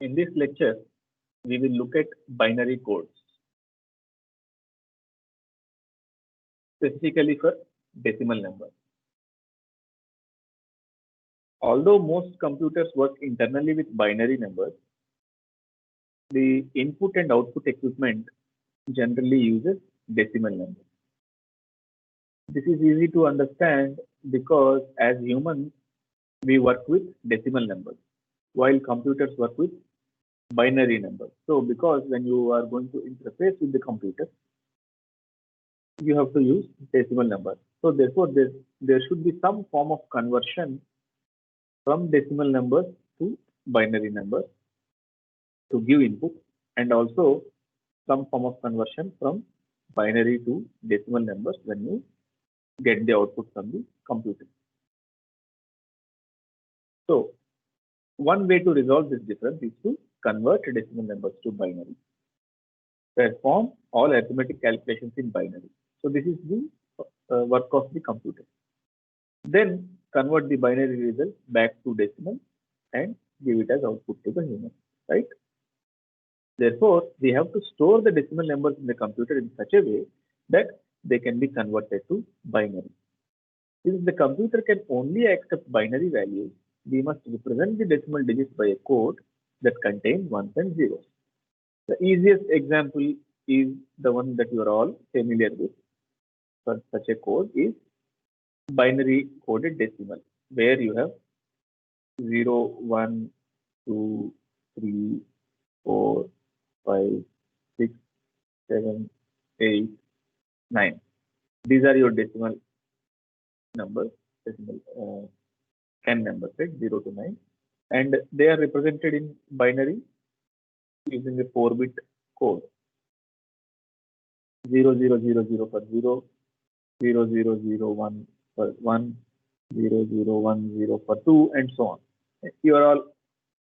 In this lecture, we will look at binary codes, specifically for decimal numbers. Although most computers work internally with binary numbers, the input and output equipment generally uses decimal numbers. This is easy to understand because as humans, we work with decimal numbers, while computers work with binary numbers. So because when you are going to interface with the computer, you have to use decimal numbers. So therefore, there should be some form of conversion from decimal numbers to binary numbers to give input, and also some form of conversion from binary to decimal numbers when you get the output from the computer. So one way to resolve this difference is to convert decimal numbers to binary. Perform all arithmetic calculations in binary. So this is the work of the computer. Then convert the binary result back to decimal and give it as output to the human, right? Therefore, we have to store the decimal numbers in the computer in such a way that they can be converted to binary. Since the computer can only accept binary values, we must represent the decimal digits by a code that contains ones and zeros. The easiest example is the one that you are all familiar with for such a code is binary coded decimal, where you have 0, 1, 2, 3, 4, 5, 6, 7, 8, 9. These are your decimal numbers, decimal 10 numbers, right? 0 to 9. And they are represented in binary using a 4-bit code. 0000 for 0, 0001 for 1, 0010 for 2, and so on. You are all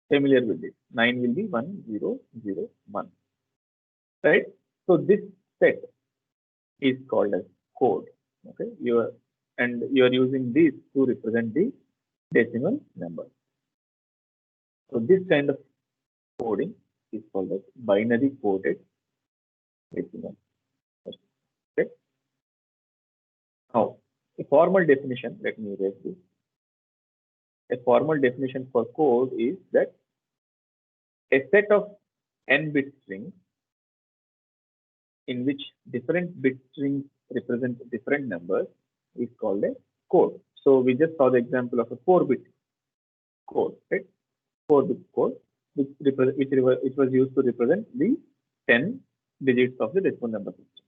familiar with this. 9 will be 1001. Right? So this set is called as code. Okay, you are using these to represent the decimal number. So this kind of coding is called as binary coded decimal. Okay. Now, a formal definition. Let me erase this. A formal definition for code is that a set of n-bit strings in which different bit strings represent different numbers is called a code. So we just saw the example of a 4-bit code, right? 4-bit code, which was used to represent the 10 digits of the decimal number system.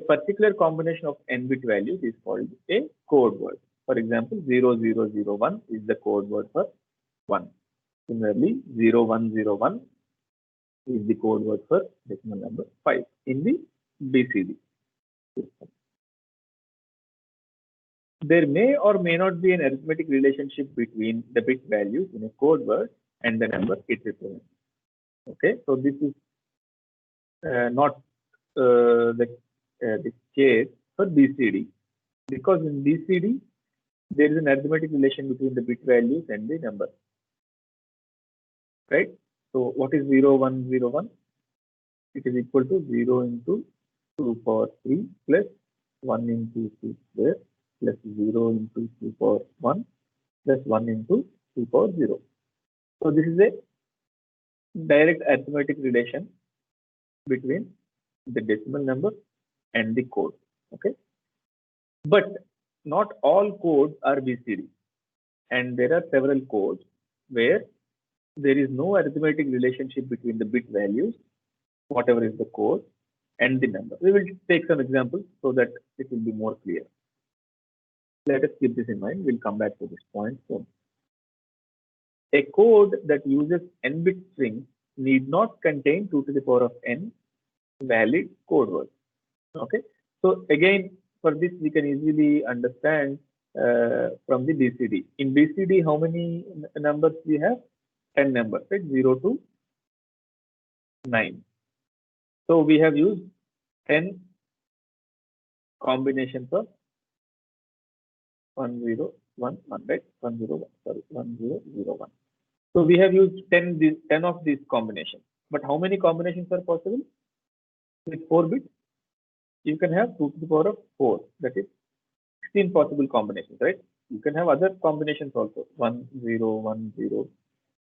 A particular combination of n-bit values is called a code word. For example, 0001 is the code word for 1. Similarly, 0101 is the code word for decimal number 5 in the BCD system. There may or may not be an arithmetic relationship between the bit values in a code word and the number it represents. Okay, so this is not the case for BCD, because in BCD there is an arithmetic relation between the bit values and the number. Right? So what is 0101? It is equal to 0 into 2 power 3 plus 1 into 2 square plus 0 into 2 power 1 plus 1 into 2 power 0. So this is a direct arithmetic relation between the decimal number and the code. Okay, but not all codes are BCD, and there are several codes where there is no arithmetic relationship between the bit values, whatever is the code, and the number. We will take some examples so that it will be more clear. Let us keep this in mind. We'll come back to this point soon. A code that uses n-bit strings need not contain 2 to the power of n valid code words. Okay. So again, for this we can easily understand from the BCD. In BCD, how many numbers we have? 10 numbers, right? 0 to 9. So we have used 10 combinations of 1011, right? 1001. So we have used 10 of these combinations. But how many combinations are possible? With 4 bits, you can have 2 to the power of 4. That is 16 possible combinations, right? You can have other combinations also. 1, 0, 1, 0,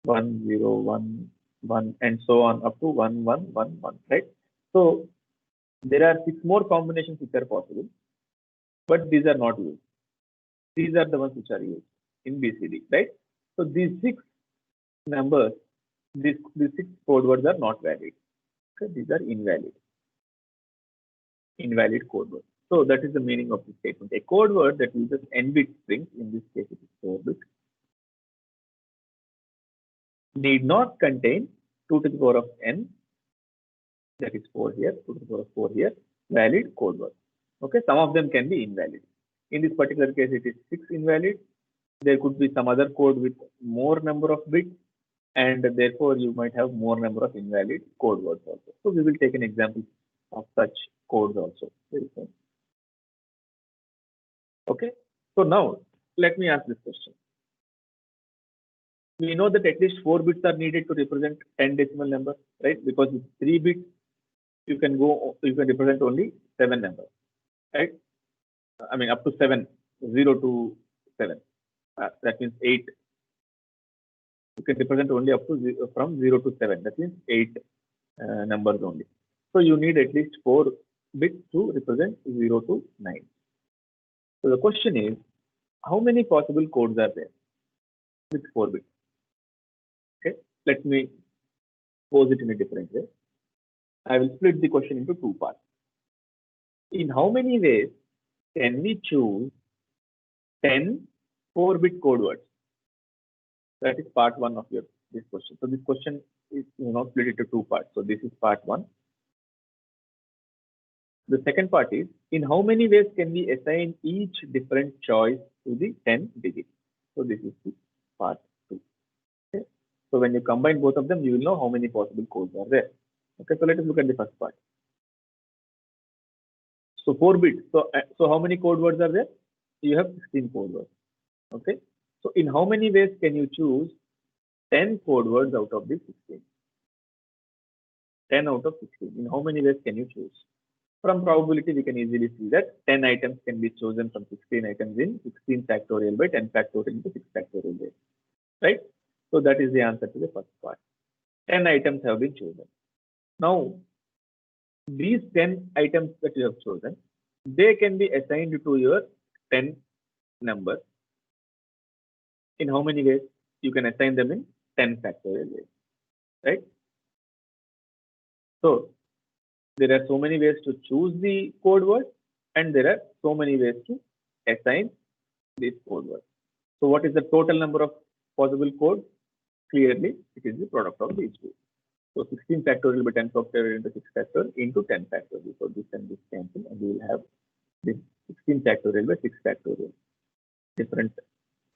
1, 0, 1, 1, and so on up to 1, 1, 1, 1, right? So there are 6 more combinations which are possible, but these are not used. These are the ones which are used in BCD, right? So these 6 numbers, these 6 code words are not valid. Okay? These are invalid code words. So that is the meaning of this statement. A code word that uses n-bit strings, in this case it is 4-bit, need not contain 2 to the power of n, that is 4 here, 2 to the power of 4 here, valid code word. Okay, some of them can be invalid. In this particular case, it is 6 invalid. There could be some other code with more number of bits, and therefore you might have more number of invalid code words also. So we will take an example of such codes also very soon. Okay, so now let me ask this question. We know that at least 4 bits are needed to represent 10 decimal numbers, right? Because with 3 bits, you can represent only 7 numbers, right? I mean, up to 7, 0 to 7. That means 8. You can represent only up to 0, from 0 to 7. That means 8 numbers only. So you need at least 4 bits to represent 0 to 9. So the question is, how many possible codes are there with 4 bits? Okay, let me pose it in a different way. I will split the question into 2 parts. In how many ways can we choose 10 4-bit code words? That is part 1 of this question. So this question is split into 2 parts. So this is part 1. The second part is, in how many ways can we assign each different choice to the 10 digits? So this is the part 2. Okay. So when you combine both of them, you will know how many possible codes are there. Okay, so let us look at the first part. So 4 bits. So how many code words are there? You have 16 code words. Okay. So in how many ways can you choose 10 code words out of the 16? 10 out of 16. In how many ways can you choose? From probability, we can easily see that 10 items can be chosen from 16 items in 16 factorial by 10 factorial into 6 factorial way. Right? So that is the answer to the first part. 10 items have been chosen. Now, these 10 items that you have chosen, they can be assigned to your 10 numbers. In how many ways? You can assign them in 10 factorial ways. Right? So there are so many ways to choose the code word, and there are so many ways to assign this code word. So what is the total number of possible codes? Clearly, it is the product of these two. So 16 factorial by 10 factorial into 6 factorial into 10 factorial. So this and this cancel, and we will have this 16 factorial by 6 factorial. Different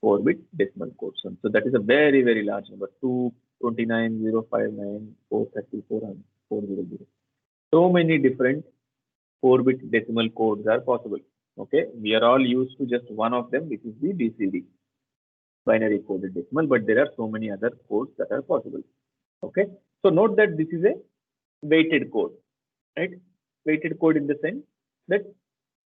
4-bit decimal codes. So that is a very, very large number. 229,059,430,400. So many different 4-bit decimal codes are possible. Okay, we are all used to just one of them, which is the BCD, binary coded decimal, but there are so many other codes that are possible. Okay, so note that this is a weighted code, right? Weighted code in the sense that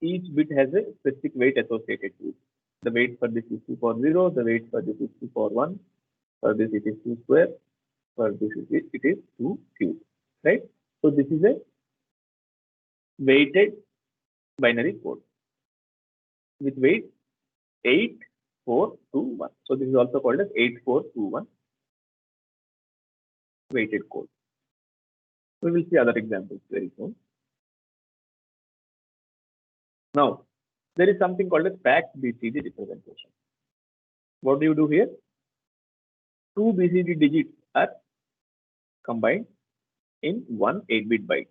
each bit has a specific weight associated to it. The weight for this is 2 for 0, the weight for this is 2 for 1, for this it is 2 square, for this it is 2 cube, right? So this is a weighted binary code with weight 8421. So this is also called as 8421 weighted code. We will see other examples very soon. Now, there is something called as packed BCD representation. What do you do here? 2 BCD digits are combined in one 8-bit byte,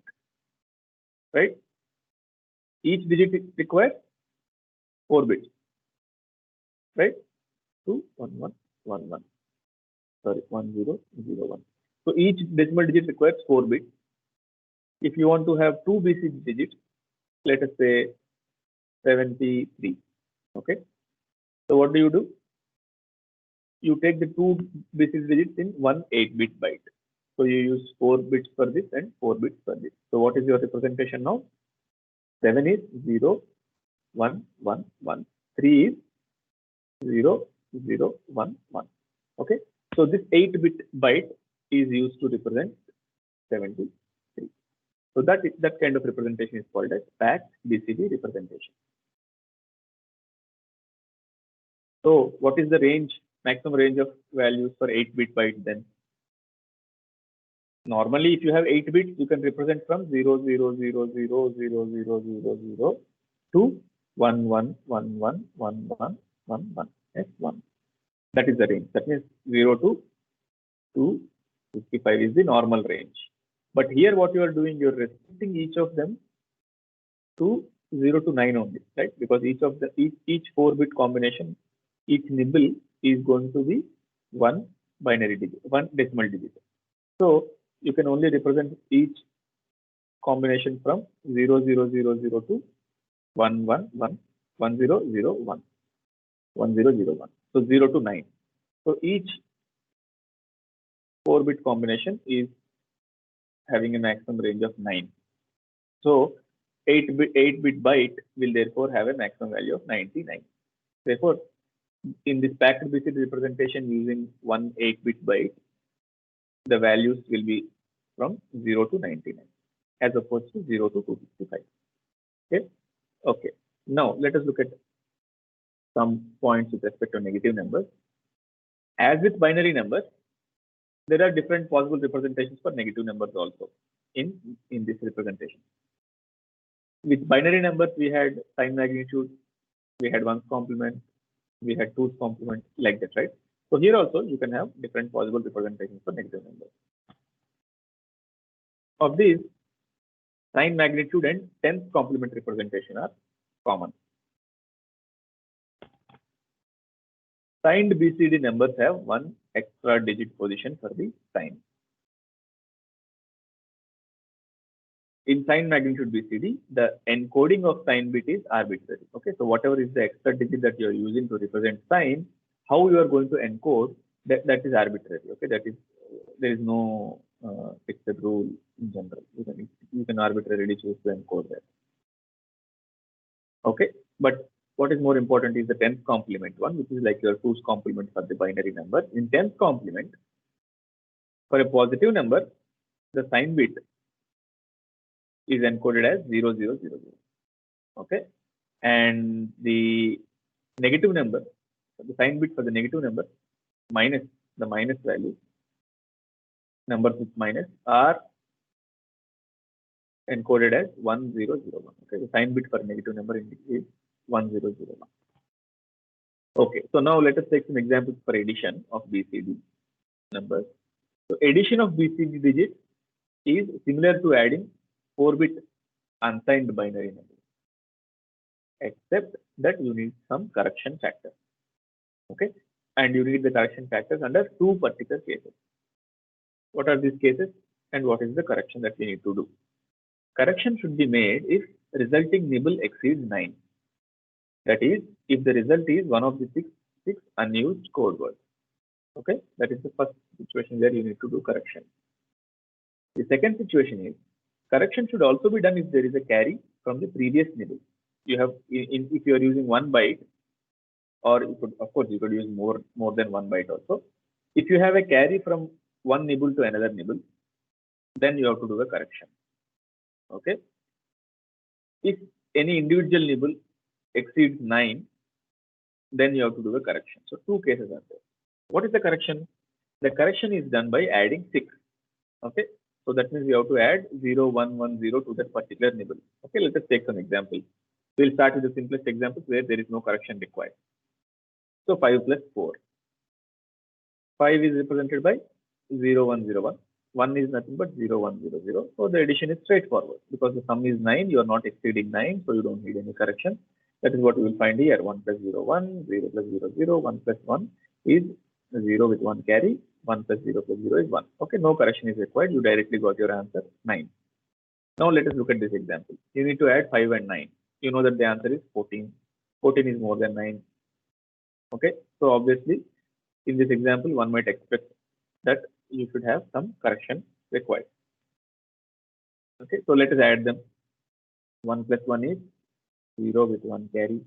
right? Each digit requires 4 bits, right? 2, 1, 1, 1, 1. Sorry, 1, 0, 0, 1. So each decimal digit requires 4 bits. If you want to have 2 BCD digits, let us say 73. Okay. So what do? you take the two BCD digits in one 8-bit byte. So you use 4 bits for this and 4 bits for this. So what is your representation now? 7 is 0, 1, 1, 1. 3 is 0, 0, 1, 1. Okay. So this 8-bit byte is used to represent 73. So that kind of representation is called as packed BCD representation. So what is the range, maximum range of values for 8-bit byte then? Normally, if you have 8 bits, you can represent from 0, 0, 0, 0, 0, 0, 0, 0 to 1, 1, 1, 1, 1, 1, 1, 1, yes, 1. That is the range. That means 0 to 255 is the normal range. But here what you are doing, you are restricting each of them to 0 to 9 only, right? Because each 4-bit combination, each nibble is going to be one binary digit, one decimal digit. So you can only represent each combination from 0, 0, 0, 0 to 1, 1, 1, 1, 0, 0, 1, 1, 0, 0, 1. So 0 to 9. So each 4-bit combination is having a maximum range of 9. So 8-bit byte will therefore have a maximum value of 99. Therefore, in this packed BCD representation using one 8-bit byte, the values will be from 0 to 99 as opposed to 0 to 255. Okay. Okay. Now let us look at some points with respect to negative numbers. As with binary numbers, there are different possible representations for negative numbers also in this representation. With binary numbers, we had sign magnitude, we had 1's complement, we had 2's complement, like that, right? So here also you can have different possible representations for negative numbers. Of these, sign magnitude and 10th complement representation are common. Signed BCD numbers have one extra digit position for the sign. In sign magnitude BCD, the encoding of sign bit is arbitrary. Okay, so whatever is the extra digit that you are using to represent sign, how you are going to encode that is arbitrary. Okay, that is, there is no fixed rule in general. You can arbitrarily choose to encode that. Okay, but what is more important is the 10th complement one, which is like your 2's complement for the binary number. In 10th complement, for a positive number, the sign bit is encoded as 0000. Okay, and the negative number, the sign bit for the negative number minus the minus value, numbers with minus are encoded as 1001. Okay, the sign bit for negative number is 1001. Okay, so now let us take some examples for addition of BCD numbers. So addition of BCD digits is similar to adding 4-bit unsigned binary numbers, except that you need some correction factor. Okay, and you need the correction factors under two particular cases. What are these cases and what is the correction that we need to do? Correction should be made if resulting nibble exceeds 9. That is, if the result is one of the six unused code words. Okay, that is the first situation where you need to do correction. The second situation is correction should also be done if there is a carry from the previous nibble. You have, if you are using 1 byte, or you could, of course, you could use more than 1 byte also. If you have a carry from one nibble to another nibble, then you have to do a correction. Okay. If any individual nibble exceeds 9, then you have to do a correction. So two cases are there. What is the correction? The correction is done by adding 6. Okay. So that means you have to add 0, 1, 1, 0 to that particular nibble. Okay, let us take some examples. We'll start with the simplest examples where there is no correction required. So 5 plus 4. 5 is represented by 0, 1, 0, 1. 1 is nothing but 0, 1, 0, 0. So the addition is straightforward because the sum is 9. You are not exceeding 9, so you don't need any correction. That is what you will find here. 1 plus 0, 1, 0 plus 0, 0, 1 plus 1 is 0 with 1 carry. 1 plus 0 plus 0 is 1. Okay, no correction is required. You directly got your answer 9. Now let us look at this example. You need to add 5 and 9. You know that the answer is 14. 14 is more than 9. Okay, so obviously in this example, one might expect that you should have some correction required. Okay, so let us add them. 1 plus 1 is 0 with 1 carry.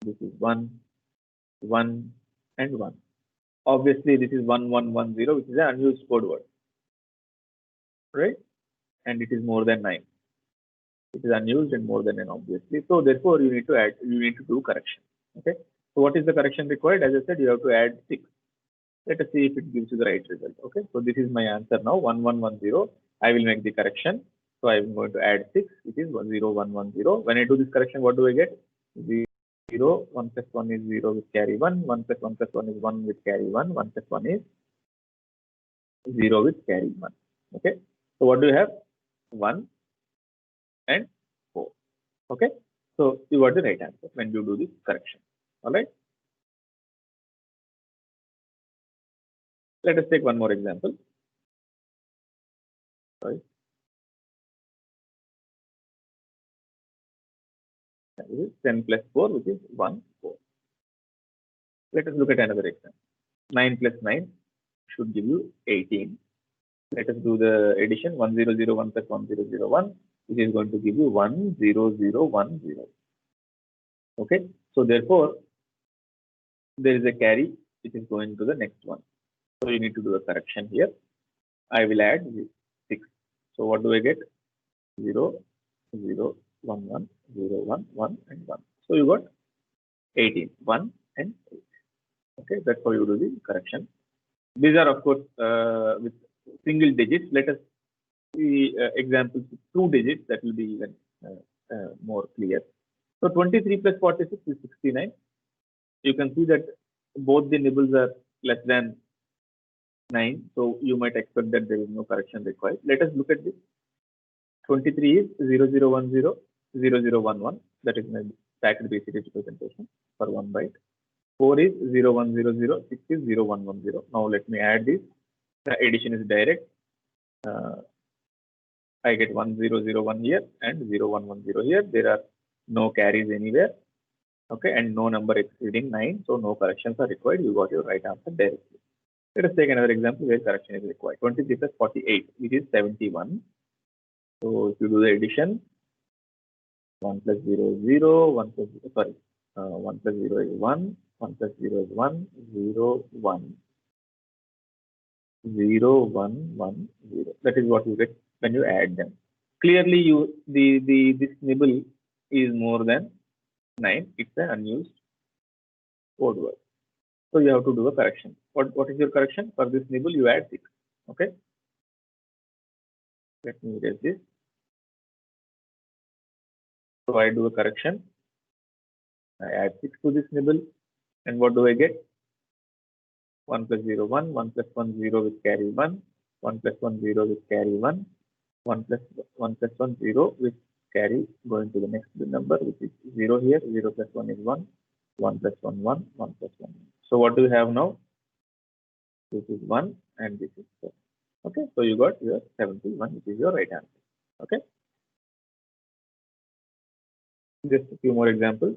This is 1, 1, and 1. Obviously, this is 1, 1, 1, 0, which is an unused code word, right? And it is more than 9. It is unused and more than 9, obviously. So therefore, you need to add, you need to do correction. Okay. So what is the correction required? As I said, you have to add 6. Let us see if it gives you the right result. Okay. So this is my answer now. 1, 1, 1, 0. I will make the correction. So I am going to add 6. It is 1, 0, 1, 1, 0. When I do this correction, what do I get? 0, 1 plus 1 is 0 with carry 1. 1 plus 1 plus 1 is 1 with carry 1. 1 plus 1 is 0 with carry 1. Okay. So what do you have? 1 and 4. Okay. So you got the right answer when you do this correction. All right. Let us take one more example. Sorry. That is 10 plus 4, which is 1, 4. Let us look at another example. 9 plus 9 should give you 18. Let us do the addition. 1001 plus 1001, which is going to give you 10010. Okay. So therefore, there is a carry which is going to the next one. So you need to do a correction here. I will add 6. So what do I get? 0, 0, 1, 1, 0, 1, 1, and 1. So you got 18, 1 and 8. Okay, that's how you do the correction. These are, of course, with single digits. Let us see examples with 2 digits. That will be even more clear. So 23 plus 46 is 69. You can see that both the nibbles are less than 9. So you might expect that there is no correction required. Let us look at this. 23 is 0010, 0011. That is my stacked BCD representation for 1 byte. 4 is 0100, 6 is 0110. Now let me add this. The addition is direct. I get 1001 here and 0110 here. There are no carries anywhere. Okay, and no number exceeding 9. So no corrections are required. You got your right answer directly. Let us take another example where correction is required. 23 plus 48, which is 71. So if you do the addition, 1 plus 0 is 0, 1 plus 0, sorry, 1 plus 0 is 1, 1 plus 0 is 1, 0, 1, 0, 1, 1, 0. That is what you get when you add them. Clearly, this nibble is more than 9. It's an unused code word. So you have to do a correction. What is your correction? For this nibble, you add 6. Okay. Let me erase this. So I do a correction. I add 6 to this nibble. And what do I get? 1 plus 0, 1, 1 plus 1, 0 with carry 1, 1 plus 1, 0 with carry 1, 1 plus 1, 0 with carry going to the next number, which is 0 here. 0 plus 1 is 1, 1 plus 1, 1, 1 plus 1. So what do you have now? This is 1 and this is 4. Okay, so you got your 71, which is your right answer. Okay. Just a few more examples.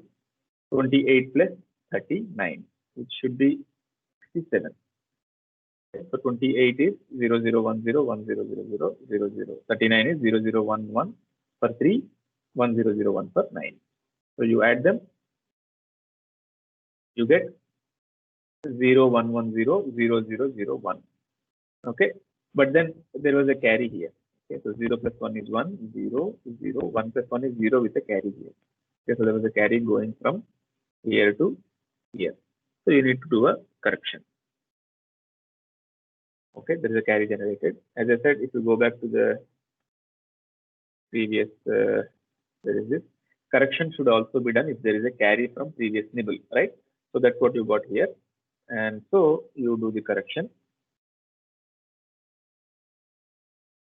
28 plus 39, which should be 67. Okay, so 28 is 0010, 1000, 00. 39 is 0011 for 3, 1001 for 9. So you add them, you get 0110, 0001. Okay, but then there was a carry here. Okay, so 0 plus 1 is 1, 0, 0, 1 plus 1 is 0 with a carry here. Okay, so there was a carry going from here to here. So you need to do a correction. Okay, there is a carry generated. As I said, if you go back to the previous, there is this correction should also be done if there is a carry from previous nibble, right? So that's what you got here. And so you do the correction.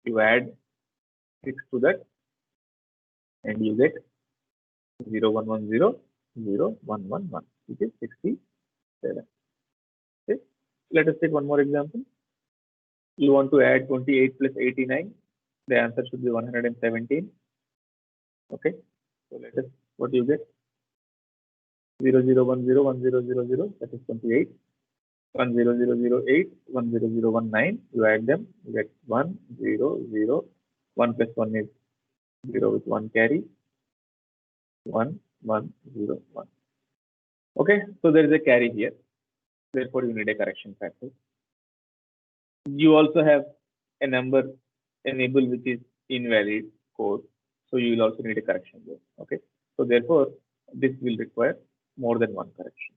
You add 6 to that and you get 0110, 0111, which is 67. Okay. Let us take one more example. You want to add 28 plus 89. The answer should be 117. Okay. So let us, what do you get? 0010, 1000, that is 28. 10008, 10019, you add them, you get 1, 0, 0, 1 plus 1 is 0 with 1 carry, 1, 1, 0, 1. Okay, so there is a carry here, therefore you need a correction factor. You also have a number enable which is invalid code, so you will also need a correction there. Okay, so therefore this will require more than one correction.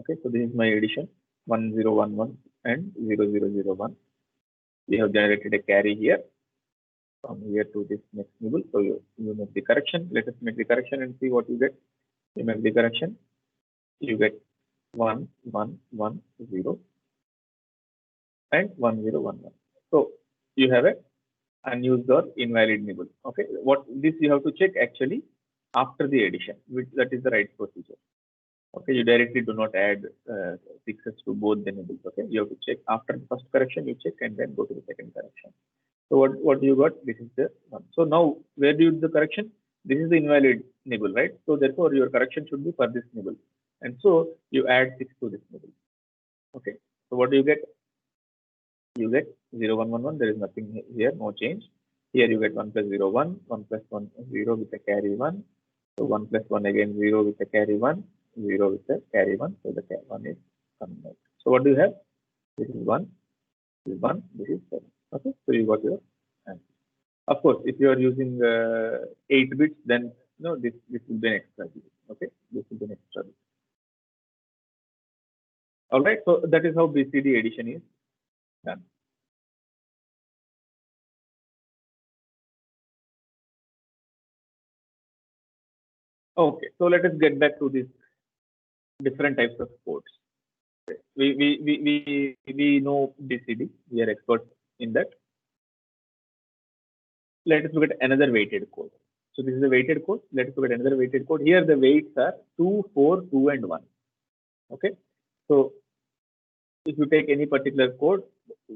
Okay, so this is my addition 1011 and 0001. We have generated a carry here from here to this next nibble. So you make the correction. Let us make the correction and see what you get. You make the correction, you get 1110 and 1011. So you have a unused or invalid nibble. Okay, what this you have to check actually after the addition, which that is the right procedure. Okay, you directly do not add fixes to both the nibbles. Okay, you have to check after the first correction, you check and then go to the second correction. So what you got? This is the one. So now where do you do the correction? This is the invalid nibble, right? So therefore your correction should be for this nibble, and so you add 6 to this nibble. Okay, so what do you get? You get 0111. There is nothing here, no change. Here you get 1 plus 0 1, 1 plus 1 0 with a carry 1. So 1 plus 1 again 0 with a carry 1, 0 with a carry 1. So the carry 1 is coming out. So what do you have? This is 1, this is 1, this is 7. Okay, so you got your answer. Of course, if you are using 8 bits, then this will be an extra bit. Okay, this will be an extra bit. All right, so that is how BCD addition is done. Okay, so let us get back to these different types of codes. We know BCD. We are experts in that. Let us look at another weighted code. So this is a weighted code. Let us look at another weighted code. Here the weights are 2, 4, 2, and 1. Okay, so if you take any particular code,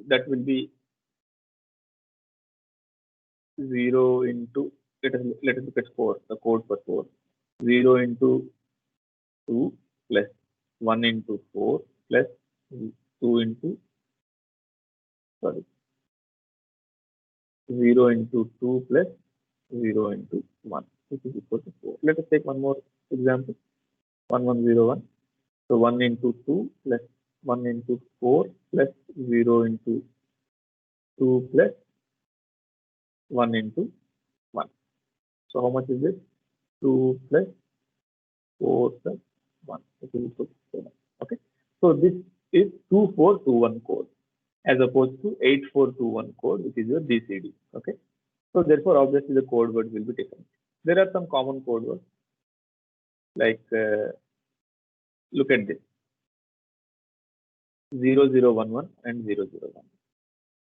that will be 0 into, let us look at 4, the code for 4. 0 into 2 plus 1 into 4 plus 2 into, sorry, 0 into 2 plus 0 into 1, which is equal to 4. Let us take one more example, 1101. So 1 into 2 plus 1 into 4 plus 0 into 2 plus 1 into 1. So how much is this? 2 plus 4 plus 1, which is equal to 7. Okay, so this is 2421 code as opposed to 8421 code, which is your BCD. Okay, so therefore obviously the code words will be different. There are some common code words like look at this 0011 and 001,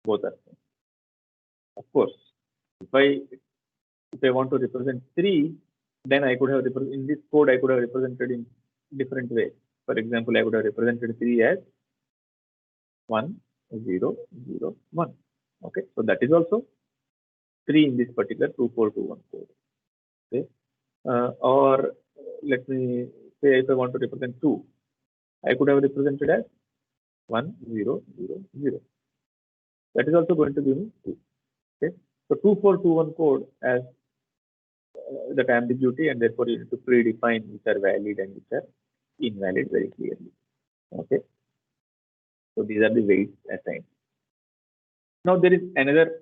both are same. Of course, if I want to represent 3, then I could have in this code I could have represented in different ways. For example, I would have represented 3 as 1 0 0 1. Okay, so that is also 3 in this particular 2421 code. Okay, or let me say if I want to represent 2, I could have represented as 1 0 0 0. That is also going to give me 2. Okay, so 2421 code has that ambiguity, and therefore you need to predefine which are valid and which are invalid very clearly. Okay, so these are the weights assigned. Now there is another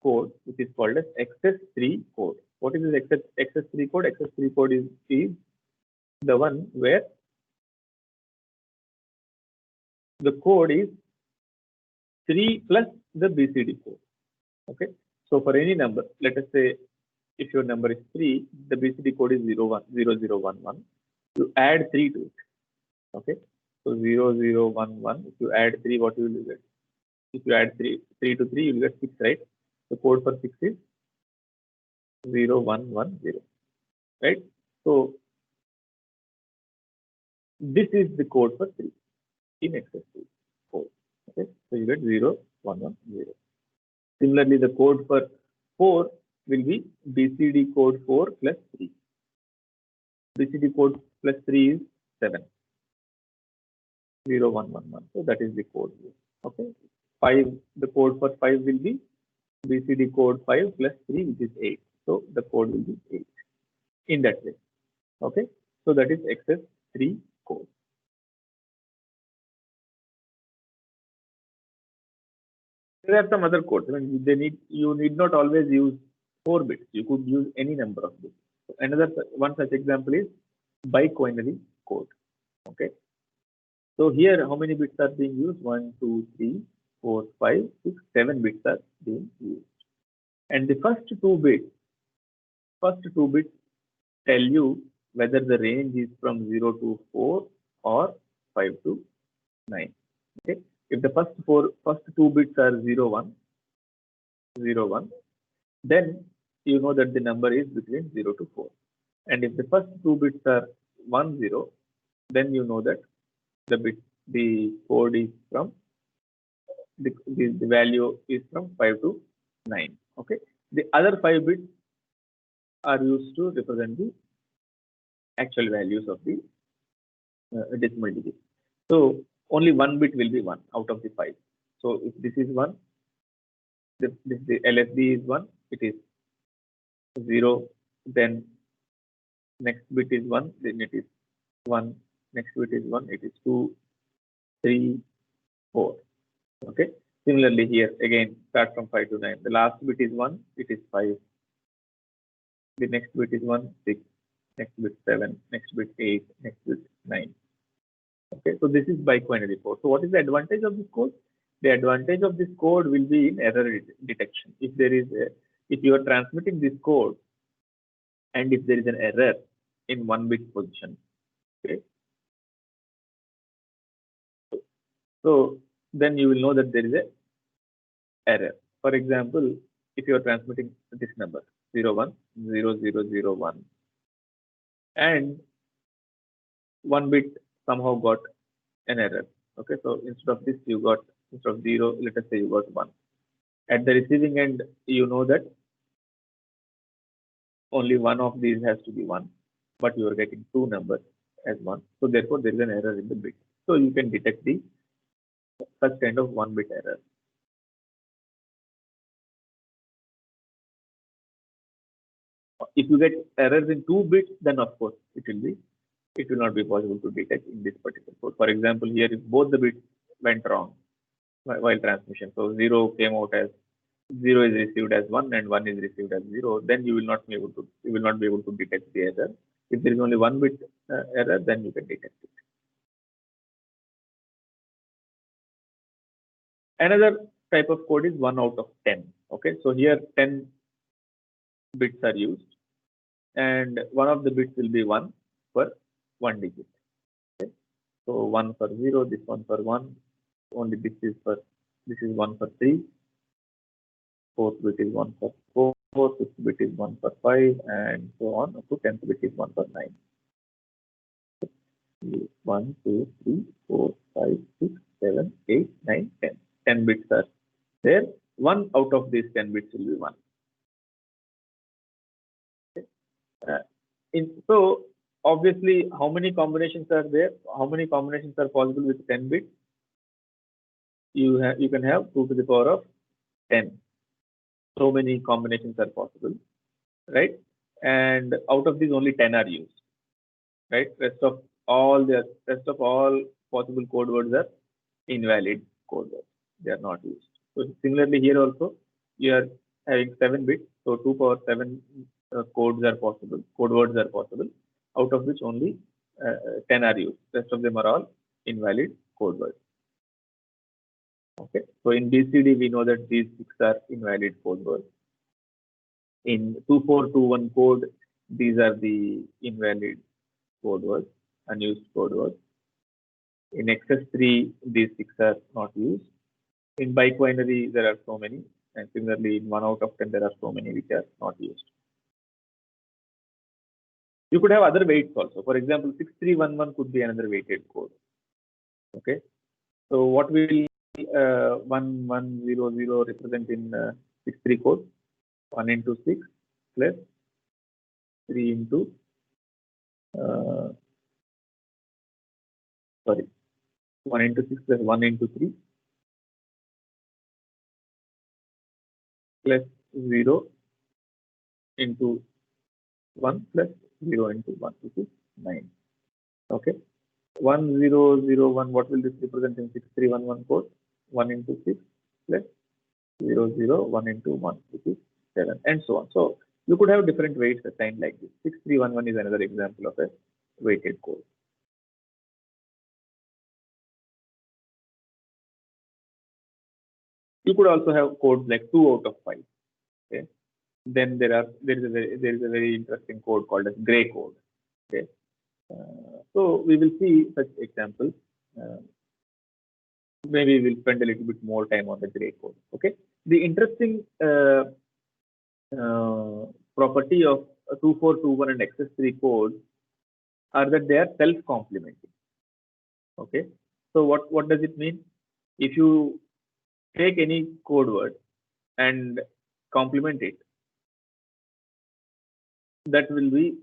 code which is called as XS3 code. What is this XS3 code? XS3 code is the one where the code is 3 plus the BCD code. Okay, so for any number, let us say if your number is 3, the BCD code is 0011. You add 3 to it. Okay, so 0011. If you add 3, what you will get? If you add 3 to 3, you will get 6, right? The code for 6 is 0110, right? So this is the code for 3 in XS3 code. Okay, so you get 0110. Similarly, the code for 4 will be BCD code 4 plus 3. BCD code plus 3 is 7. 0111. So that is the code here. Okay. 5, the code for 5 will be BCD code 5 plus 3, which is 8. So the code will be 8 in that way. Okay. So that is XS3 code. There are some other codes. I mean, you need not always use 4 bits. You could use any number of bits. So another one such example is biquinary code. Okay. So here, how many bits are being used? 1, 2, 3, 4, 5, 6, 7 bits are being used. And the first two bits tell you whether the range is from 0 to 4 or 5 to 9. Okay. If the first two bits are 0, 1, 0, 1, then you know that the number is between 0 to 4. And if the first two bits are 1, 0, then you know that the code is from the value is from 5 to 9. Okay. The other 5 bits are used to represent the actual values of the decimal digit. So only one bit will be 1 out of the 5. So if this is 1, the LSB is 1, it is 0, then next bit is 1, then it is 1, next bit is 1, it is 2, 3, 4. Okay. Similarly here, again, start from 5 to 9. The last bit is 1, it is 5. The next bit is 1, 6. Next bit 7, next bit 8, next bit 9. Okay, so this is biquinary code. So what is the advantage of this code? The advantage of this code will be in error detection. If you are transmitting this code and if there is an error in 1 bit position, okay, so then you will know that there is a error. For example, if you are transmitting this number 010001 and 1 bit somehow got an error. Okay, so instead of 0, let us say you got 1. At the receiving end, you know that only one of these has to be 1, but you are getting 2 numbers as 1. So therefore, there is an error in the bit. So you can detect the such kind of 1 bit error. If you get errors in 2 bits, then of course it will not be possible to detect in this particular code. For example, here if both the bits went wrong while transmission, so 0 came out as 0 is received as 1 and 1 is received as 0, then you will not be able to detect the error. If there is only 1 bit error, then you can detect it. Another type of code is 1 out of 10. Okay, so here 10 bits are used, and one of the bits will be 1 for 1 digit. Okay, so 1 for 0, this one for 1. Only this is 1 for 3. Fourth bit is 1 for 4. Fifth bit is 1 for 5, and so on up to 10th bit is 1 for 9. 1, 2, 3, 4, 5, 6, 7, 8, 9, 10. 10 bits are there. 1 out of these 10 bits will be 1. Okay. So obviously, how many combinations are there? How many combinations are possible with 10 bits? You can have 2 to the power of 10. So many combinations are possible, right? And out of these, only 10 are used, right? Rest of all possible code words are invalid code words. They are not used. So similarly here also, you are having 7 bits. So 2 power 7 code words are possible, out of which only 10 are used. Rest of them are all invalid code words. Okay, so in BCD we know that these 6 are invalid code words. In 2421 code, these are the invalid code words, unused code words. In XS3, these 6 are not used. In biquinary, there are so many, and similarly in 1 out of 10, there are so many which are not used. You could have other weights also. For example, 6311 could be another weighted code. Okay, so what will 1100 represent in 63 code? 1 into 6 plus 3 into 3 1 into 6 plus 1 into 3 plus 0 into 1 plus 0 into 1, which is 9. Okay. 1001, what will this represent in 6311 code? 1 into 6 plus 001 into 1, which is 7, and so on. So you could have different weights assigned like this. 6311 is another example of a weighted code. You could also have codes like 2 out of 5. Okay. Then there is a very interesting code called as gray code. Okay. So we will see such examples. Maybe we'll spend a little bit more time on the gray code. Okay. The interesting property of 2421 and XS3 codes are that they are self-complementing. Okay. So what does it mean? If you take any code word and complement it, that will be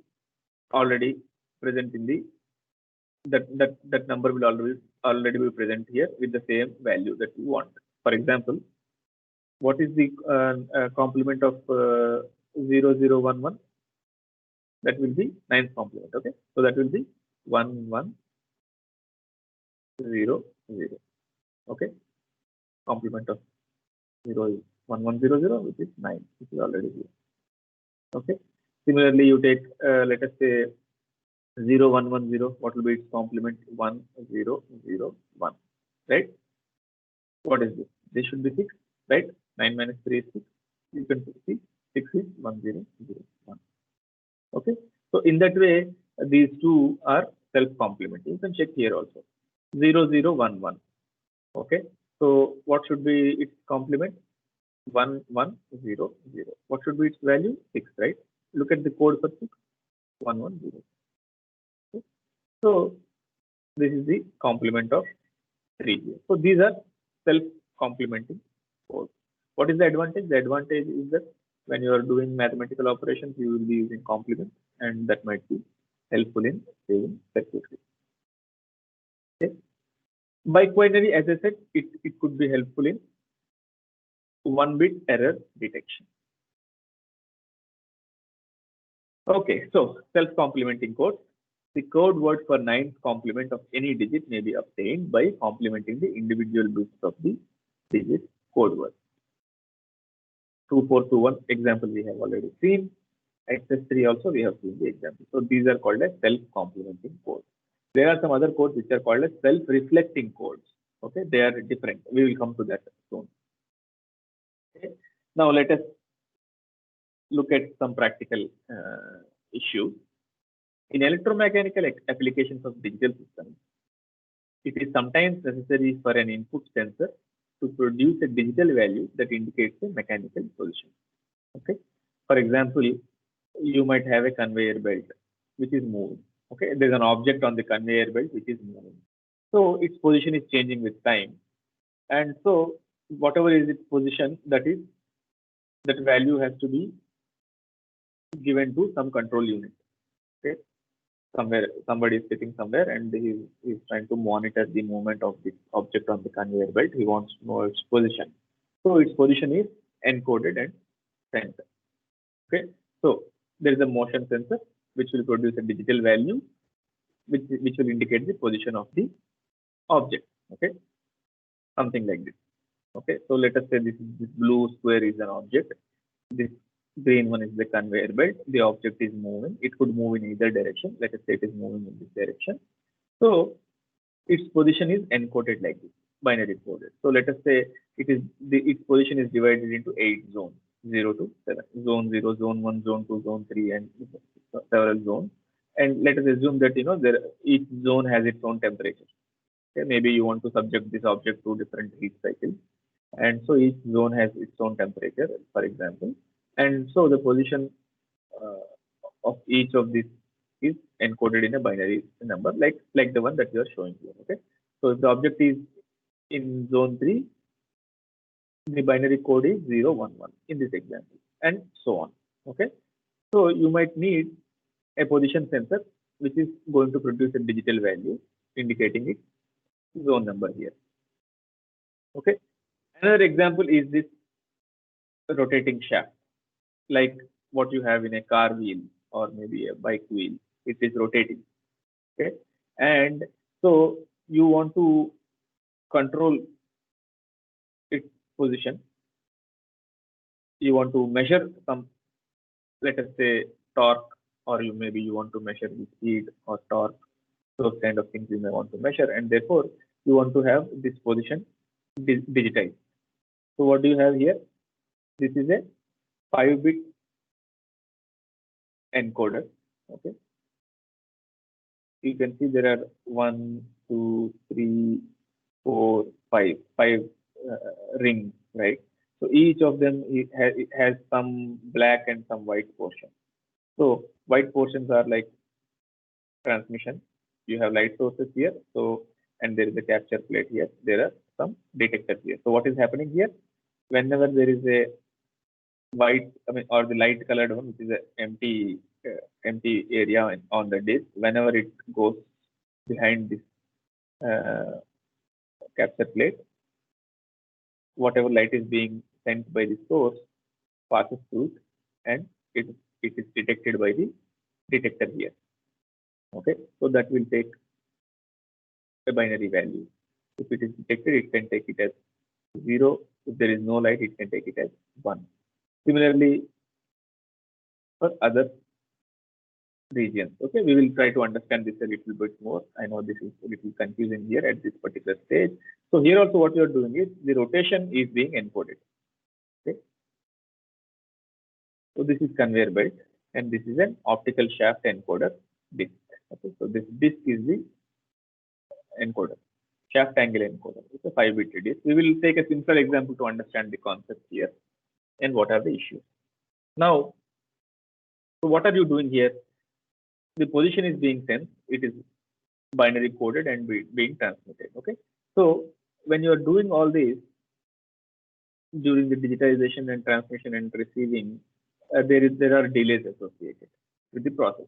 already present in the that number will already be present here with the same value that you want. For example, what is the complement of 0011? That will be 9th complement. Okay, so that will be 1100. Okay, complement of 0 is 1100, which is 9, which is already here. Okay, similarly, you take let us say 0110. What will be its complement? 1001. Right? What is this? This should be 6, right? 9 minus 3 is 6. You can see 6 is 1001. Okay. So in that way, these two are self-complementing. You can check here also. 0011. Okay. So what should be its complement? 1100. What should be its value? 6, right? Look at the code for 6. 110. Okay. So this is the complement of 3 here. So these are self-complementing codes. What is the advantage? The advantage is that when you are doing mathematical operations, you will be using complement, and that might be helpful in saving circuitry. Okay. Biquinary, as I said, it could be helpful in 1-bit error detection. Okay, so self-complementing code. The code word for 9th complement of any digit may be obtained by complementing the individual bits of the digit code word. 2421 example we have already seen. XS3 also we have seen the example. So these are called as self-complementing codes. There are some other codes which are called as self-reflecting codes. Okay, they are different. We will come to that soon. Okay. Now let us look at some practical issues. In electromechanical applications of digital systems, it is sometimes necessary for an input sensor to produce a digital value that indicates a mechanical position. Okay. For example, you might have a conveyor belt which is moving. Okay, there's an object on the conveyor belt which is moving. So its position is changing with time, and so whatever is its position, that value has to be given to some control unit. Okay, somebody is sitting somewhere and he is trying to monitor the movement of this object on the conveyor belt. He wants to know its position. So its position is encoded and sent. Okay, so there is a motion sensor which will produce a digital value which will indicate the position of the object. Okay, something like this. Okay, so let us say this blue square is an object. This green one is the conveyor belt. The object is moving. It could move in either direction. Let us say it is moving in this direction. So its position is encoded like this, binary coded. So let us say its position is divided into 8 zones, 0 to 7. Zone 0, zone 1, zone 2, zone 3, and several zones. And let us assume that each zone has its own temperature. Okay, maybe you want to subject this object to different heat cycles, and so each zone has its own temperature, for example, and so the position of each of these is encoded in a binary number, like the one that you are showing here. Okay, so if the object is in zone 3, the binary code is 011 in this example, and so on. Okay, so you might need a position sensor which is going to produce a digital value indicating its zone number here. Okay. Another example is this rotating shaft, like what you have in a car wheel or maybe a bike wheel. It is rotating. Okay. And so you want to control its position. You want to measure some, let us say, torque, or you want to measure the speed or torque. Those kind of things you may want to measure, and therefore you want to have this position digitized. So what do you have here? This is a 5-bit encoder. Okay. You can see there are 1, 2, 3, 4, 5, 5 rings, right? So each of them it has some black and some white portion. So white portions are like transmission. You have light sources here. So and there is a capture plate here. There are some detectors here. So what is happening here? Whenever there is a white, or the light colored one, which is an empty area on the disk, whenever it goes behind this capture plate, whatever light is being sent by the source passes through it, and it is detected by the detector here. Okay, so that will take a binary value. If it is detected, it can take it as 0. If there is no light, it can take it as 1. Similarly, for other regions. Okay, we will try to understand this a little bit more. I know this is a little confusing here at this particular stage. So here also what you are doing is the rotation is being encoded. Okay, so this is conveyor belt, and this is an optical shaft encoder disk. Okay, so this disk is the encoder, shaft angle encoder. It's a 5-bit disk. We will take a simple example to understand the concept here and what are the issues. Now, so what are you doing here? The position is being sent. It is binary coded and being transmitted. Okay, so when you are doing all this during the digitization and transmission and receiving, there are delays associated with the process,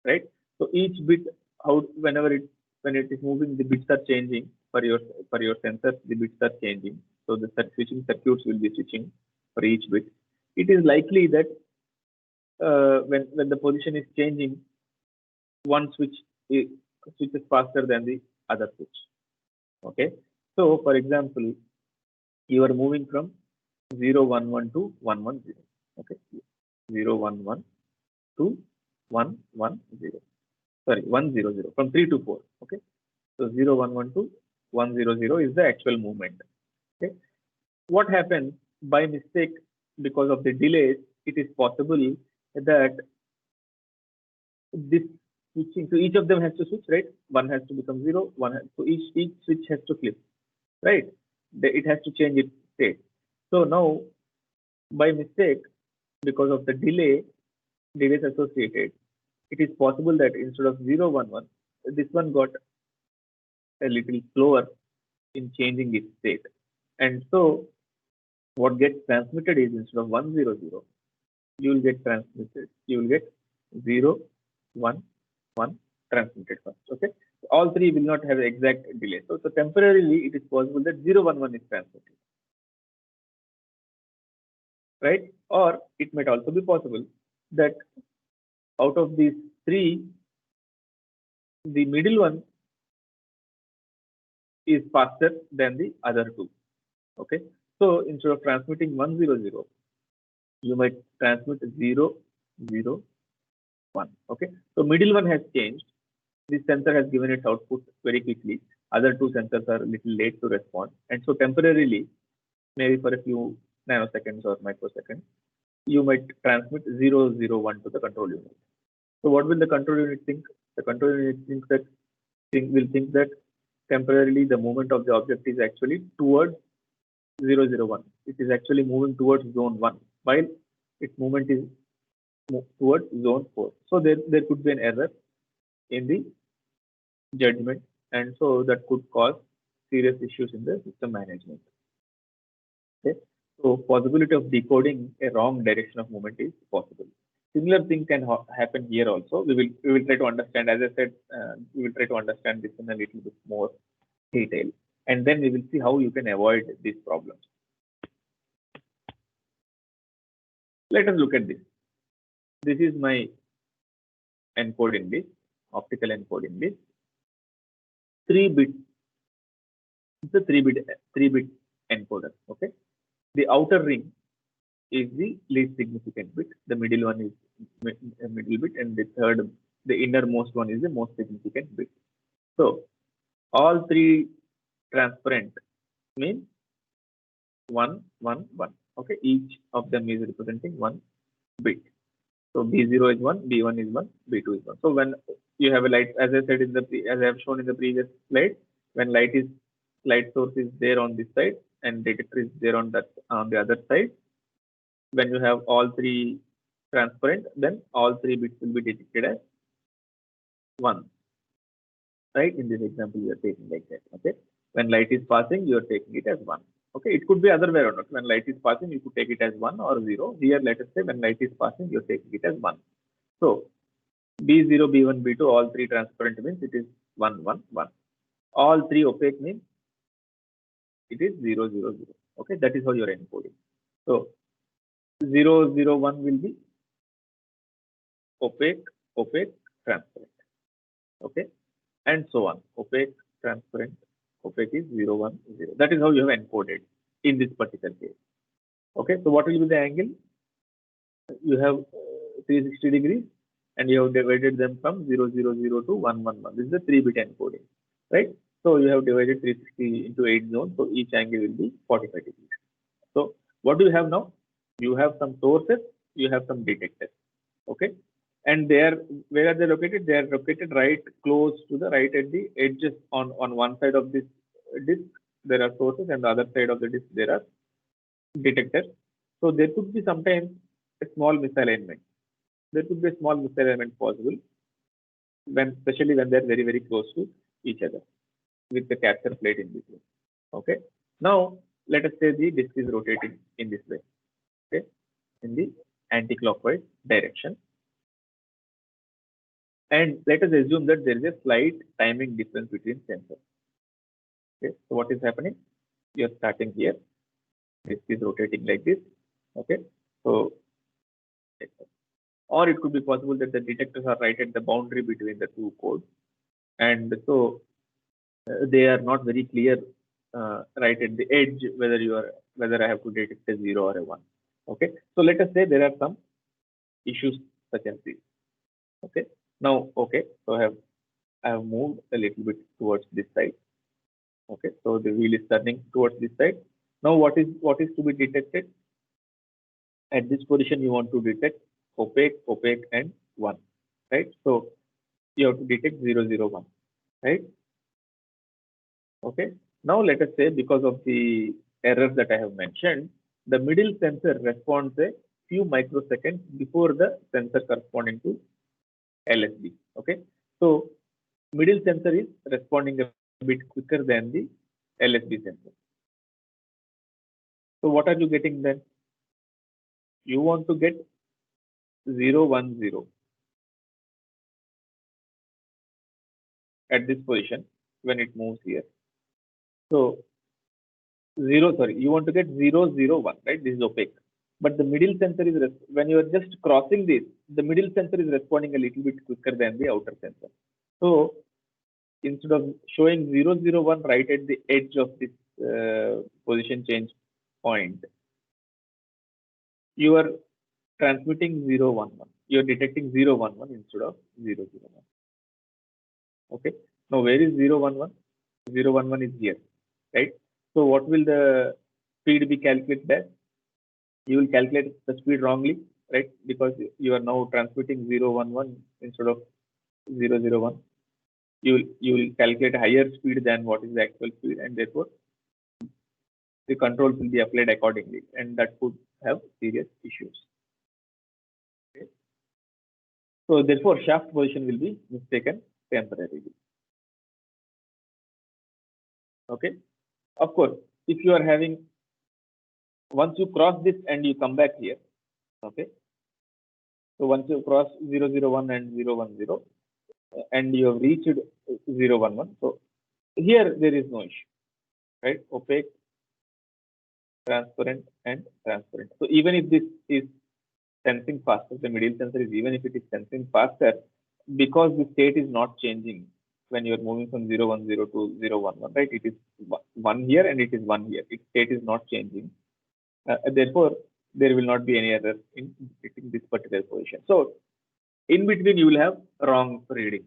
right? So each bit, when it is moving, the bits are changing for your sensors. The bits are changing, so the switching circuits will be switching for each bit. It is likely that when the position is changing, one switch switches faster than the other switch. Okay, so for example, you are moving from 0, 1, 1 to 1, 1, 0. Okay, 0, 1, 1 to 1, 1, 0. Sorry, 1, 0, 0 from 3 to 4. Okay, so 0, 1, 1 to 1, 0, 0 is the actual movement. Okay, what happens by mistake because of the delays? It is possible that this switching, so each of them has to switch, right? One has to become 0, so each switch has to flip, right? It has to change its state. So now, by mistake, because of the delays associated, it is possible that instead of 0, 1, 1, this one got a little slower in changing its state. And so what gets transmitted is, instead of 1, 0, 0, you will get 0, 1, 1 transmitted first. Okay, all three will not have exact delay. So temporarily it is possible that 0, 1, 1 is transmitted, right? Or it might also be possible that out of these three, the middle one is faster than the other two. Okay, so instead of transmitting 1, 0, 0, you might transmit 0, 0, 1. Okay, so middle one has changed. This sensor has given its output very quickly. Other two sensors are a little late to respond, and so temporarily, maybe for a few nanoseconds or microseconds, you might transmit 0, 0, 1 to the control unit. So what will the control unit think? The control unit will think that temporarily the movement of the object is actually towards 0, 0, 1. It is actually moving towards zone 1, while its movement is towards zone 4. So there could be an error in the judgment, and so that could cause serious issues in the system management. Okay, so possibility of decoding a wrong direction of movement is possible. Similar thing can happen here also. We will try to understand. As I said, we will try to understand this in a little bit more detail, and then we will see how you can avoid these problems. Let us look at this. This is my encoding list, optical encoding list. 3-bit. It's a 3-bit encoder. Okay. The outer ring is the least significant bit. The middle one is middle bit, and the innermost one is the most significant bit. So all three transparent means 1, 1, 1. Okay, each of them is representing one bit. So B0 is 1, B1 is 1, B2 is 1. So when you have a light, as I said as I have shown in the previous slide, when light source is there on this side and detector is there on the other side, when you have all three transparent, then all three bits will be detected as 1. Right? In this example, you are taking like that. Okay. When light is passing, you are taking it as 1. Okay. It could be other way around. When light is passing, you could take it as 1 or 0. Here, let us say when light is passing, you are taking it as 1. So B0, B1, B2, all three transparent means it is 1, 1, 1. All three opaque means it is 0, 0, 0. Okay. That is how you are encoding. So 0, 0, 1 will be opaque, opaque, transparent. Okay. And so on. Opaque, transparent, opaque is 0, 1, 0. That is how you have encoded in this particular case. Okay, so what will be the angle? You have 360 degrees and you have divided them from 0, 0, 0 to 1, 1, 1. This is the 3-bit encoding, right? So you have divided 360 into 8 zones, so each angle will be 45 degrees. So what do you have now? You have some sources, you have some detectors, okay? And where are they located? They are located right close to the right at the edges on one side of this disk. There are sources, and the other side of the disk there are detectors. So there could be sometimes a small misalignment. There could be a small misalignment possible especially when they are very, very close to each other with the capture plate in between. Okay. Now let us say the disk is rotating in this way. Okay, in the anti-clockwise direction. And let us assume that there is a slight timing difference between sensors. Okay, so what is happening? You are starting here. This is rotating like this. Okay, so or it could be possible that the detectors are right at the boundary between the two codes, and so they are not very clear right at the edge whether I have to detect a 0 or a 1. Okay, so let us say there are some issues such as this. Okay, now so I have moved a little bit towards this side. Okay, so the wheel is turning towards this side. Now what is to be detected? At this position you want to detect opaque, opaque, and 1, right? So you have to detect 0, 0, 1, right? Okay, now let us say because of the errors that I have mentioned, the middle sensor responds a few microseconds before the sensor corresponding to LSB. Okay, so middle sensor is responding a bit quicker than the LSB sensor. So what are you getting then? You want to get 0, 1, 0 at this position when it moves here. So you want to get 0, 0, 1, right? This is opaque. But the middle sensor is, when you are just crossing this, the middle sensor is responding a little bit quicker than the outer sensor. So instead of showing 0, 0, 1 right at the edge of this position change point, you are transmitting 0, 1, 1. You are detecting 0, 1, 1 instead of 0, 0, 1. Okay. Now where is 0, 1, 1? 0, 1, 1 is here, right? So what will the speed be calculated as? You will calculate the speed wrongly, right? Because you are now transmitting 0, 1, 1 instead of 0, 0, 1. You will calculate a higher speed than what is the actual speed, and therefore the controls will be applied accordingly, and that could have serious issues. Okay. So therefore shaft position will be mistaken temporarily. Okay. Of course, if you are having, once you cross this and you come back here, okay. So once you cross 0, 0, 1 and 0, 1, 0, and you have reached 0, 1, 1, so Here there is no issue, right? Opaque, transparent, and transparent. So even if this is sensing faster, the middle sensor is, even if it is sensing faster, because the state is not changing when you are moving from 010 to 011, right? It is one here and it is one here. Its state is not changing. Therefore, there will not be any error in detecting this particular position. So in between, you will have wrong reading.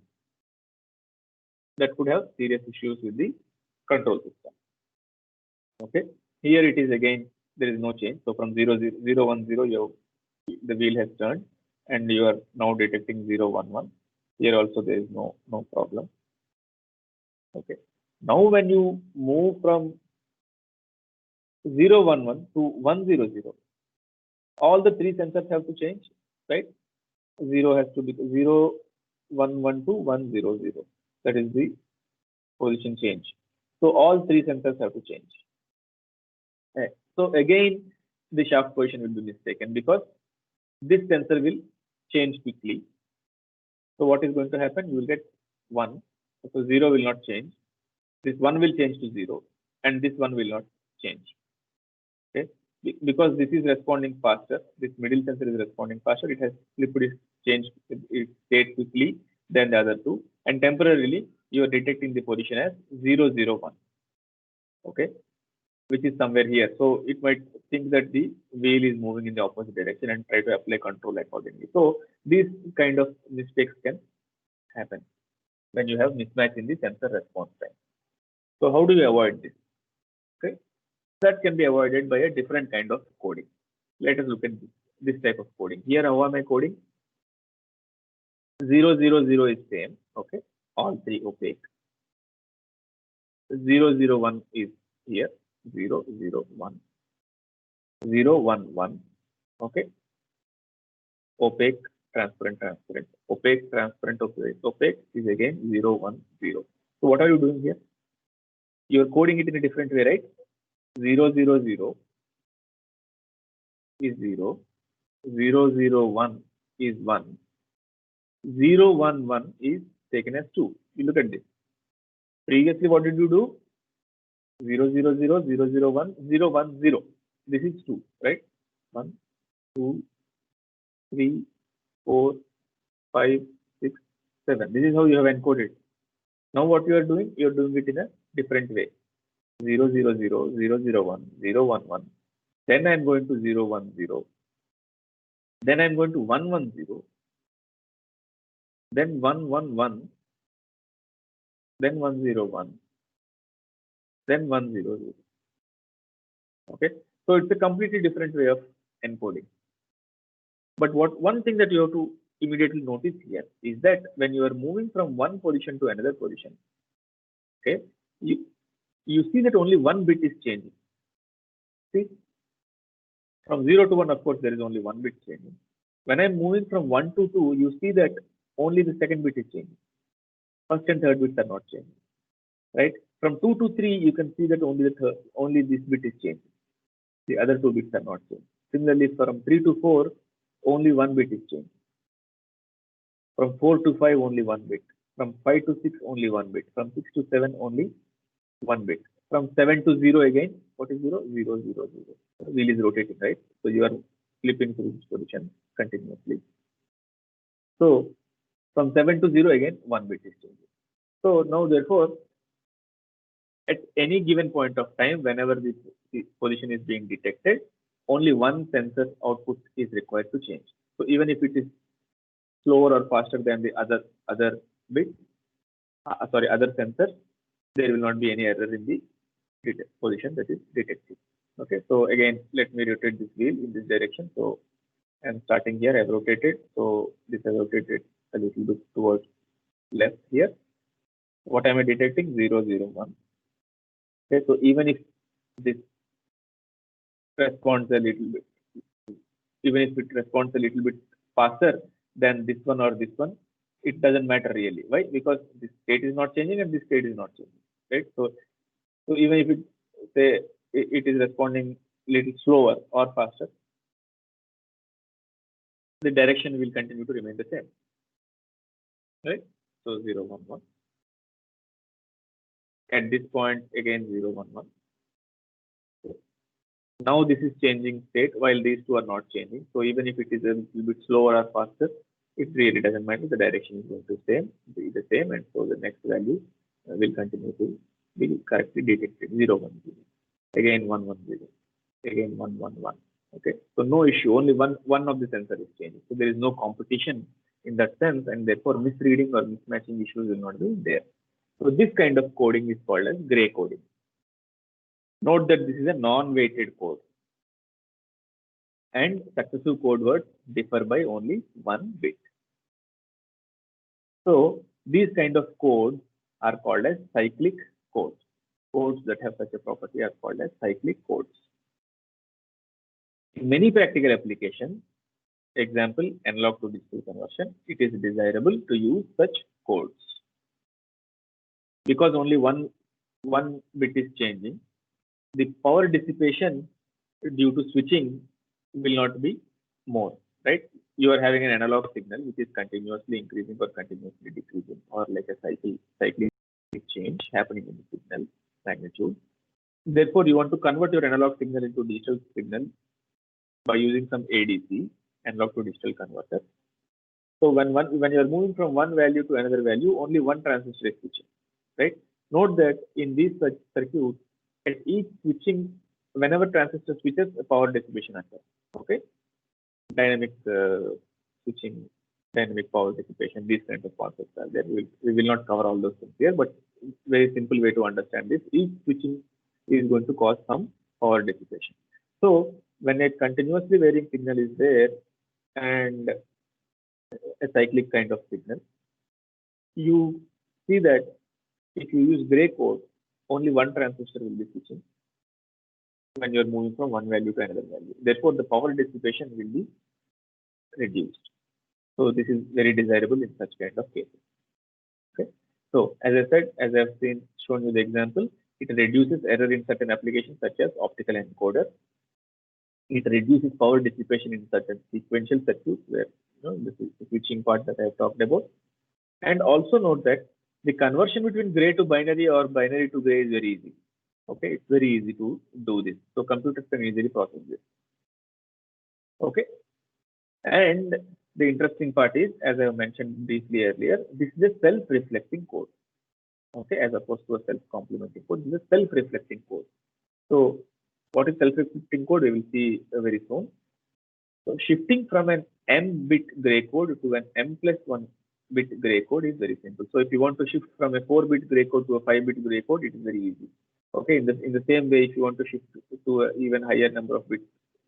That could have serious issues with the control system. Okay. Here it is again, there is no change. So from 010, the wheel has turned and you are now detecting 011. Here also there is no problem. Okay. Now when you move from 011 to 100, all the three sensors have to change, right? 0 has to be 011 to 100. That is the position change. So all three sensors have to change. Right. So again, the shaft position will be mistaken because this sensor will change quickly. So what is going to happen? You will get 1. So 0 will not change. This 1 will change to 0 and this 1 will not change. Okay. Because this is responding faster, this middle sensor is responding faster, it has flipped its change its state quickly than the other two, and temporarily you are detecting the position as 001. Okay, which is somewhere here. So it might think that the wheel is moving in the opposite direction and try to apply control accordingly. So these kind of mistakes can happen when you have mismatch in the sensor response time. So how do you avoid this? Okay, that can be avoided by a different kind of coding. Let us look at this type of coding. Here, how am I coding? 000 is same. Okay, all three opaque. 001 is here. 001. 011. Okay, opaque, transparent, transparent. Opaque, transparent, opaque. Opaque is again 010. So what are you doing here? You are coding it in a different way, right? 000 is 0. 001 is 1. 011 is taken as 2. You look at this. Previously, what did you do? 000, 001, 010. This is 2, right? 1, 2, 3, 4, 5, 6, 7. This is how you have encoded. Now what you are doing? You are doing it in a different way. 000, 001, 011. Then I am going to 010. Then I am going to 110. Then 111. Then 101. Then 100. Okay. So it's a completely different way of encoding. But one thing that you have to immediately notice here is that when you are moving from one position to another position, okay, you see that only one bit is changing. See, from 0 to 1, of course, there is only one bit changing. When I'm moving from 1 to 2, you see that only the second bit is changing. First and third bits are not changing, right? From 2 to 3, you can see that only this bit is changing. The other two bits are not changing. Similarly, from 3 to 4, only one bit is changing. From 4 to 5, only one bit. From 5 to 6, only one bit. From 6 to 7, only one bit. From 7 to 0 again, what is 0? 0, 0, 0. The wheel is rotating, right? So you are flipping through this position continuously. So from 7 to 0 again, one bit is changing. So now therefore, at any given point of time, whenever the position is being detected, only one sensor output is required to change. So even if it is slower or faster than the other bit, other sensors, there will not be any error in the position that is detected. Okay, so again, let me rotate this wheel in this direction. So I'm starting here, I've rotated. So this has rotated a little bit towards left here. What am I detecting? 001. Okay, so even if this responds a little bit, even if it responds a little bit faster than this one or this one, it doesn't matter really. Why? Because this state is not changing and this state is not changing, right? So even if it say it is responding little slower or faster, the direction will continue to remain the same, right? So 011. At this point, again 0, 1, 1. Now this is changing state while these two are not changing. So even if it is a little bit slower or faster, it really doesn't matter. The direction is going to be the same, and so the next value will continue to be correctly detected. 0, 1, 0. Again 1, 1, 0. Again 1, 1, 1. Okay. So no issue. Only one of the sensor is changing. So there is no competition in that sense, and therefore misreading or mismatching issues will not be there. So this kind of coding is called as gray coding. Note that this is a non-weighted code, and successive code words differ by only 1 bit. So these kind of codes are called as cyclic codes. Codes that have such a property are called as cyclic codes. In many practical applications, example analog to digital conversion, it is desirable to use such codes because only one bit is changing. The power dissipation due to switching will not be more, right? You are having an analog signal which is continuously increasing or continuously decreasing, or like a cyclic change happening in the signal magnitude. Therefore, you want to convert your analog signal into digital signal by using some ADC, analog to digital converter. So when you are moving from one value to another value, only one transistor is switching, right? Note that in these circuits, at each switching, whenever transistor switches, a power dissipation occurs. Okay, dynamic switching, dynamic power dissipation, these kinds of concepts are there. We will not cover all those things here, but very simple way to understand this: each switching is going to cause some power dissipation. So when a continuously varying signal is there and a cyclic kind of signal, you see that if you use gray code, only one transistor will be switching when you're moving from one value to another value. Therefore, the power dissipation will be reduced. So this is very desirable in such kind of cases. Okay. So as I said, as I've shown you the example, it reduces error in certain applications such as optical encoder. It reduces power dissipation in certain sequential circuits where this is the switching part that I have talked about. And also note that the conversion between gray to binary or binary to gray is very easy. Okay, it's very easy to do this. So computers can easily process this. Okay. And the interesting part is, as I mentioned briefly earlier, this is a self-reflecting code. Okay, as opposed to a self-complementing code, this is a self-reflecting code. So what is self-reflecting code? We will see very soon. So shifting from an m-bit gray code to an m+1 bit gray code is very simple. So if you want to shift from a 4-bit gray code to a 5-bit gray code, it is very easy. Okay, in the same way, if you want to shift to an even higher number of bits,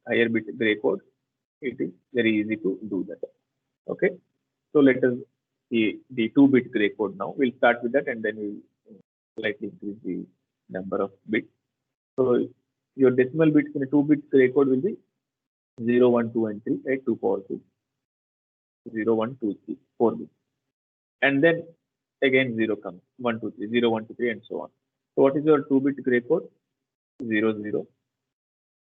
higher bit gray code, it is very easy to do that. Okay, so let us see the 2-bit gray code now. We'll start with that and then we'll slightly increase the number of bits. So your decimal bits in a 2-bit gray code will be 0, 1, 2, and 3, right? 2 power 2. 0, 1, 2, 3, 4 bits. And then again 0 comes, 1, 2, 3, 0, 1, 2, 3, and so on. So what is your 2-bit gray code? 0, 0.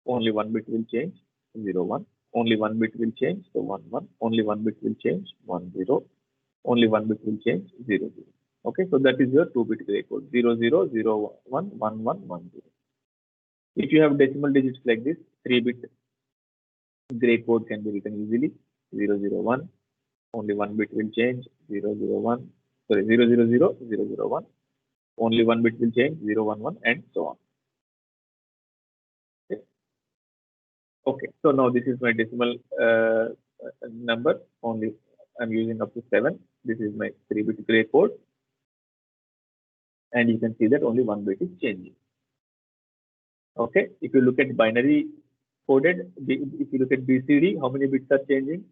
Only one bit will change, 0, 1. Only one bit will change, so 1, 1. Only one bit will change, 1, 0. Only one bit will change, 0, 0. Okay, so that is your 2-bit gray code, 0, 0, 0, 1, 1, 1, 1, 0. If you have decimal digits like this, 3-bit gray code can be written easily, 0, 0, 1. Only one bit will change, 0, 0, 1. Sorry, 0, 0, 0, 0, 0, 1. Only one bit will change, 0, 1, 1, and so on. Okay, so now this is my decimal number. Only I'm using up to 7. This is my 3-bit gray code. And you can see that only one bit is changing. Okay, if you look at binary coded, if you look at BCD, how many bits are changing?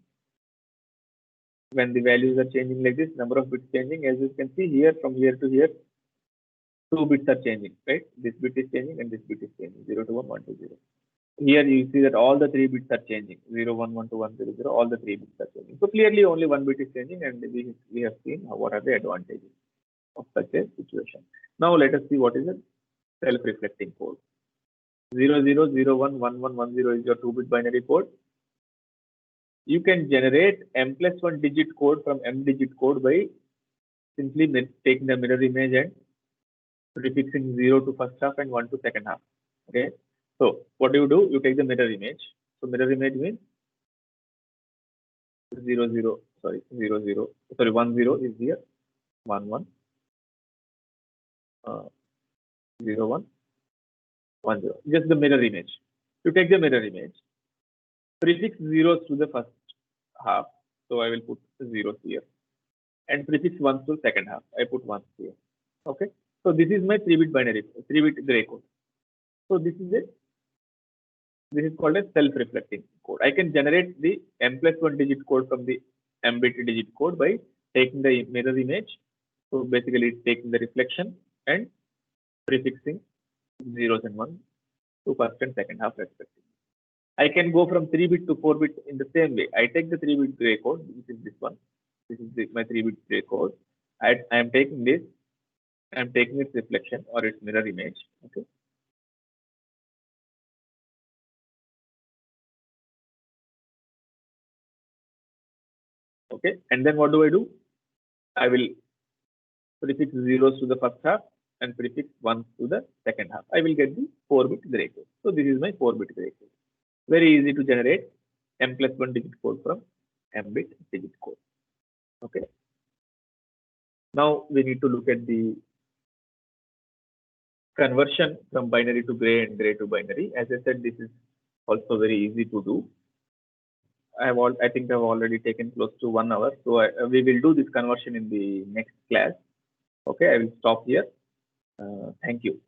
When the values are changing like this, number of bits changing, as you can see here, from here to here, 2 bits are changing, right? This bit is changing and this bit is changing, 0 to 1, 1 to 0. Here you see that all the 3 bits are changing, 0, 1, 1 to 1, 0, 0, all the 3 bits are changing. So clearly only one bit is changing, and we have seen what are the advantages of such a situation. Now let us see what is a self-reflecting code. 0, 0, 0, 1, 1, 1, 1, 0 is your 2-bit binary code. You can generate m+1 digit code from m digit code by simply taking the mirror image and prefixing 0 to first half and 1 to second half. Okay. So what do? You take the mirror image. So mirror image means 0 0, sorry, 0 0, sorry, 1 0 is here, 1 1, 0 1, 1 0. Just the mirror image. You take the mirror image, prefix zeros to the first half. So I will put zeros here, and prefix ones to second half. I put ones here. Okay. So this is my 3-bit binary, 3-bit gray code. So this is called a self-reflecting code. I can generate the m+1 digit code from the m-bit digit code by taking the mirror image. So basically taking the reflection and prefixing zeros and ones to first and second half respectively. I can go from 3-bit to 4-bit in the same way. I take the 3-bit gray code, which is this one. This is my 3-bit gray code. I am taking this. I am taking its reflection or its mirror image. Okay. Okay. And then what do? I will prefix zeros to the first half and prefix ones to the second half. I will get the 4-bit gray code. So this is my 4-bit gray code. Very easy to generate m+1 digit code from m-bit digit code. Okay. Now we need to look at the conversion from binary to gray and gray to binary. As I said, this is also very easy to do. I think I've already taken close to 1 hour. So we will do this conversion in the next class. Okay, I will stop here. Thank you.